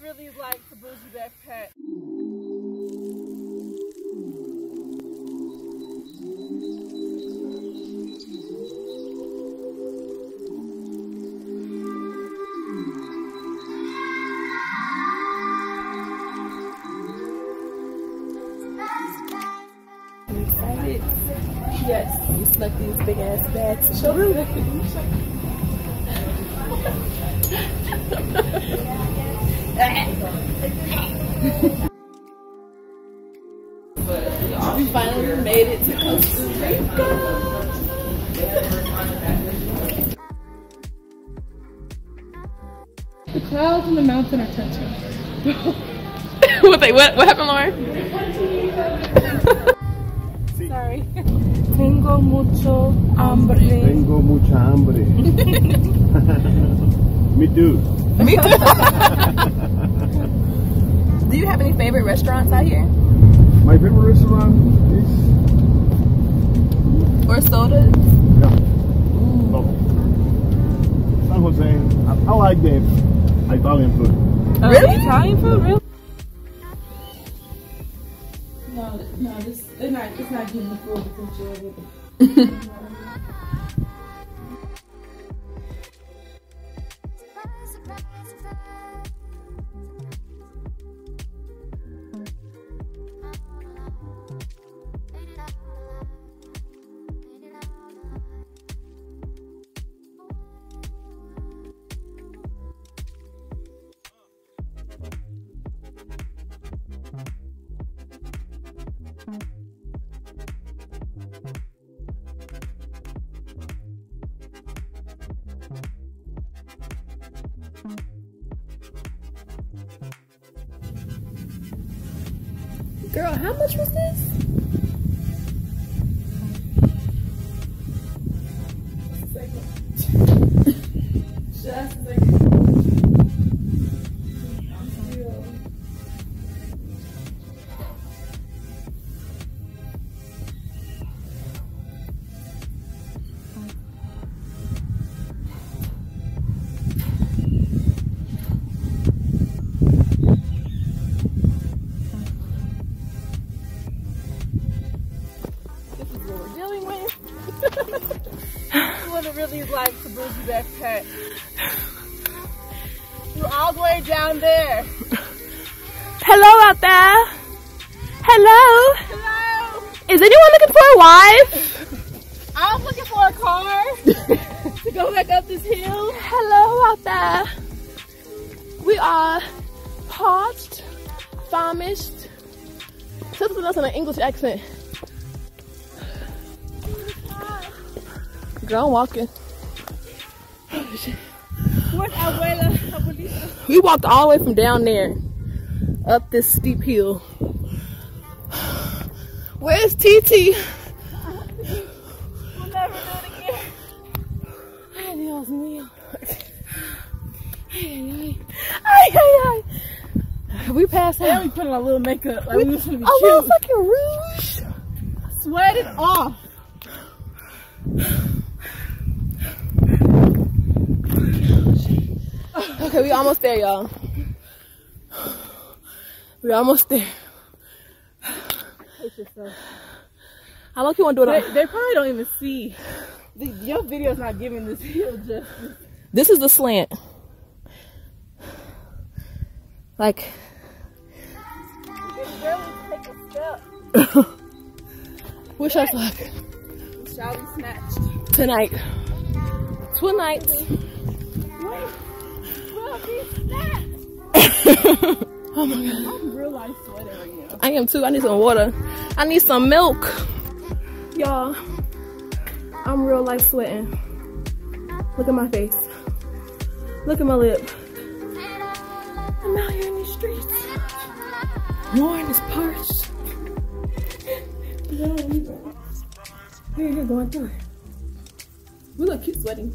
really like the bougie backpack. Yes, we snuck these big ass bags to show them. We finally made it to Costa Rica. The clouds and the mountain are touching. What happened, Lauren? Sorry. Tengo mucho hambre. Tengo mucha hambre. Me too. Me too. Do you have any favorite restaurants out here? My favorite restaurant is... Or sodas? No. San Jose. I like the Italian food. Really? Italian food? Really? No, it's not getting the full potential of it. Girl, how much was this? Just a second. Really like the bougie backpack. We're all the way down there. Hello out there. Hello. Hello. Is anyone looking for a wife? I'm looking for a car to go back up this hill. Hello out there. We are parched, famished. Say something else in an English accent. Girl, I'm walking. Oh, shit. Where's abuelita? We walked all the way from down there up this steep hill. Where's TT? We'll never do it again. Ay, Dios mío. Ay, ay, ay. We passed out. And we put on a little makeup. Like we was gonna be a cute. little fucking rouge. Sweat it off. Okay, we almost there, y'all. We almost there. How long you want to do it? They probably don't even see. Your video's not giving this hill justice. This is the slant. Like. You can barely take a step. Wish I fuck. Shall be snatched. Tonight. Tonight. Will be snatched. Oh my god. I'm real life sweating right now. I am too. I need some water. I need some milk. Y'all. I'm real life sweating. Look at my face. Look at my lip. I'm out here in these streets. Lauren is parched. Here, going through it. We look cute sweating.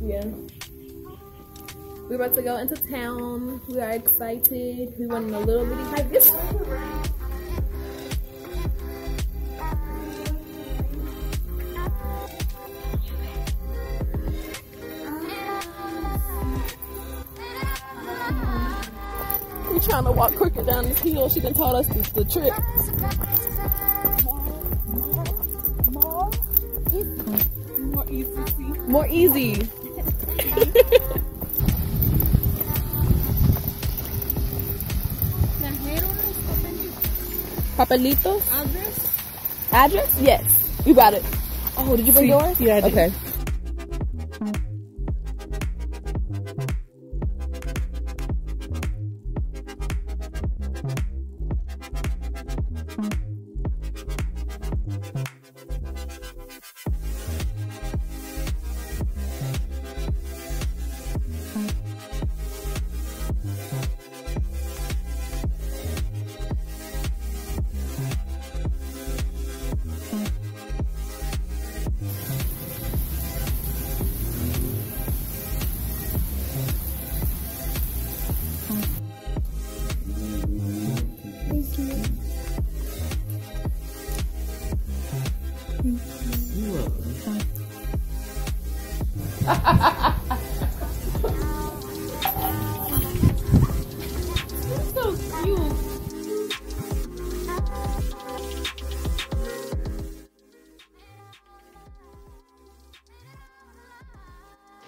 Yeah. We're about to go into town. We are excited. We went in a little bitty hike. This We trying to walk quicker down this hill. She done taught us the trick. More easy. Papelitos? Address? Address? Yes. You got it. Oh, did you bring yours? Yeah, I did. Okay. So cute.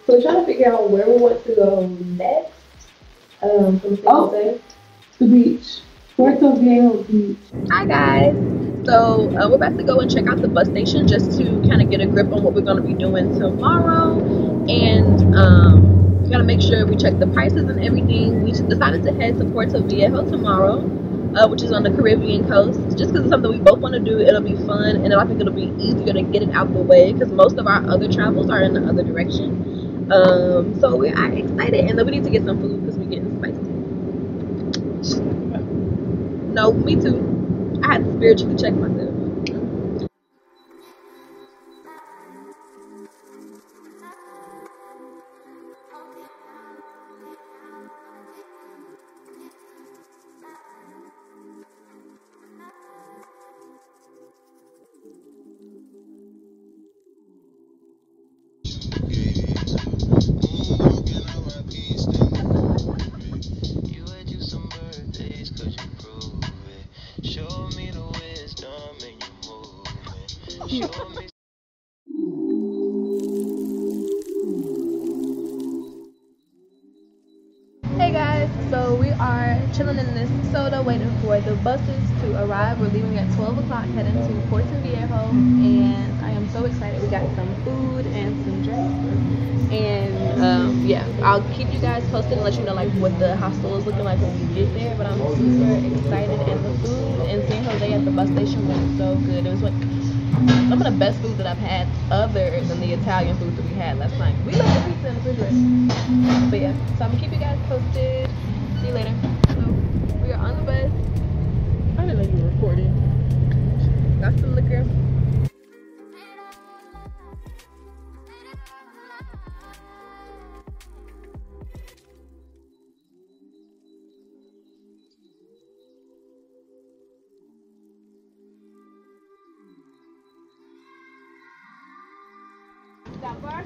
So we're trying to figure out where we want to go next. From San Jose. The beach. Puerto Viejo Beach. Hi guys. So we're about to go and check out the bus station just to kind of get a grip on what we're going to be doing tomorrow, and we got to make sure we check the prices and everything. We decided to head to Puerto Viejo tomorrow, which is on the Caribbean coast, just because it's something we both want to do. It'll be fun, and I think it'll be easier to get it out the way because most of our other travels are in the other direction. So we are excited, and then we need to get some food because we're getting spicy. No, me too. I had to spiritually check myself. Hey guys, so we are chilling in this soda waiting for the buses to arrive. We're leaving at 12 o'clock heading to Puerto Viejo, and I am so excited. We got some food and some drinks, and yeah, I'll keep you guys posted and let you know like what the hostel is looking like when we get there, but I'm super excited, and the food in San Jose at the bus station was so good. It was like some of the best food that I've had other than the Italian food that we had last night. We left the pizza in the refrigerator. But yeah, so I'm gonna keep you guys posted. See you later. So we are on the bus. I didn't know you were recording. Got some liquor.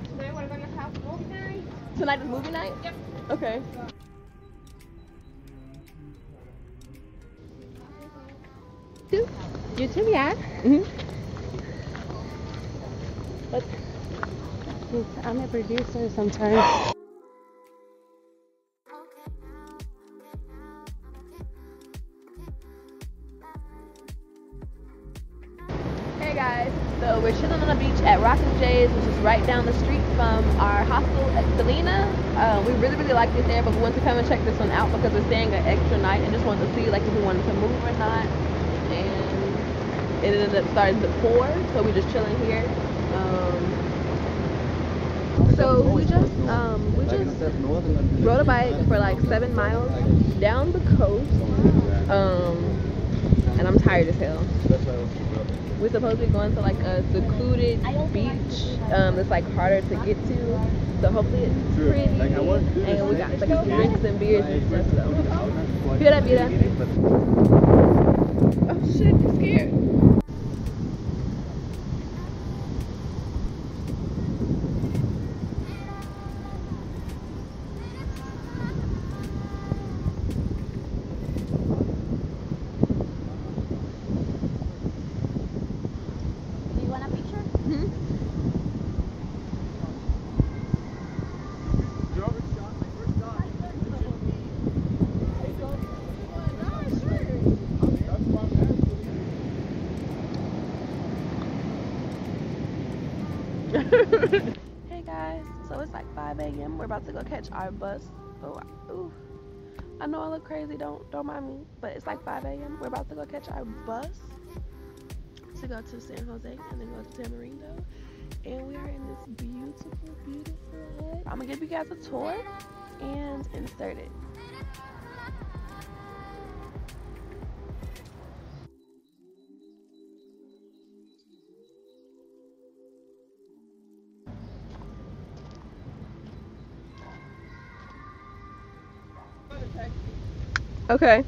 Today we're gonna have movie night. Tonight is movie night? Yep. Okay. YouTube, yeah. But I'm a producer sometimes. Hey guys, so we're chilling on the beach at Rockin' J's, which is right down the street from our hostel at Selina. We really like this there, but we wanted to come and check this one out because we're staying an extra night and just wanted to see like if we wanted to move or not. And it ended up starting to pour, so we're just chilling here. So we just rode a bike for like 7 miles down the coast, and I'm tired as hell. We're supposed to be going to like a secluded beach that's like harder to get to, so hopefully it's pretty, and we got like some drinks and beers and stuff. So Cuidad. Oh shit, I'm scared. Hey guys, so it's like 5 a.m. We're about to go catch our bus. Oh, ooh. I know I look crazy, don't mind me, but it's like 5 a.m. We're about to go catch our bus to go to San Jose and then go to Tamarindo. And we are in this beautiful, beautiful hut. I'm gonna give you guys a tour and insert it. Okay.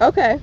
Okay.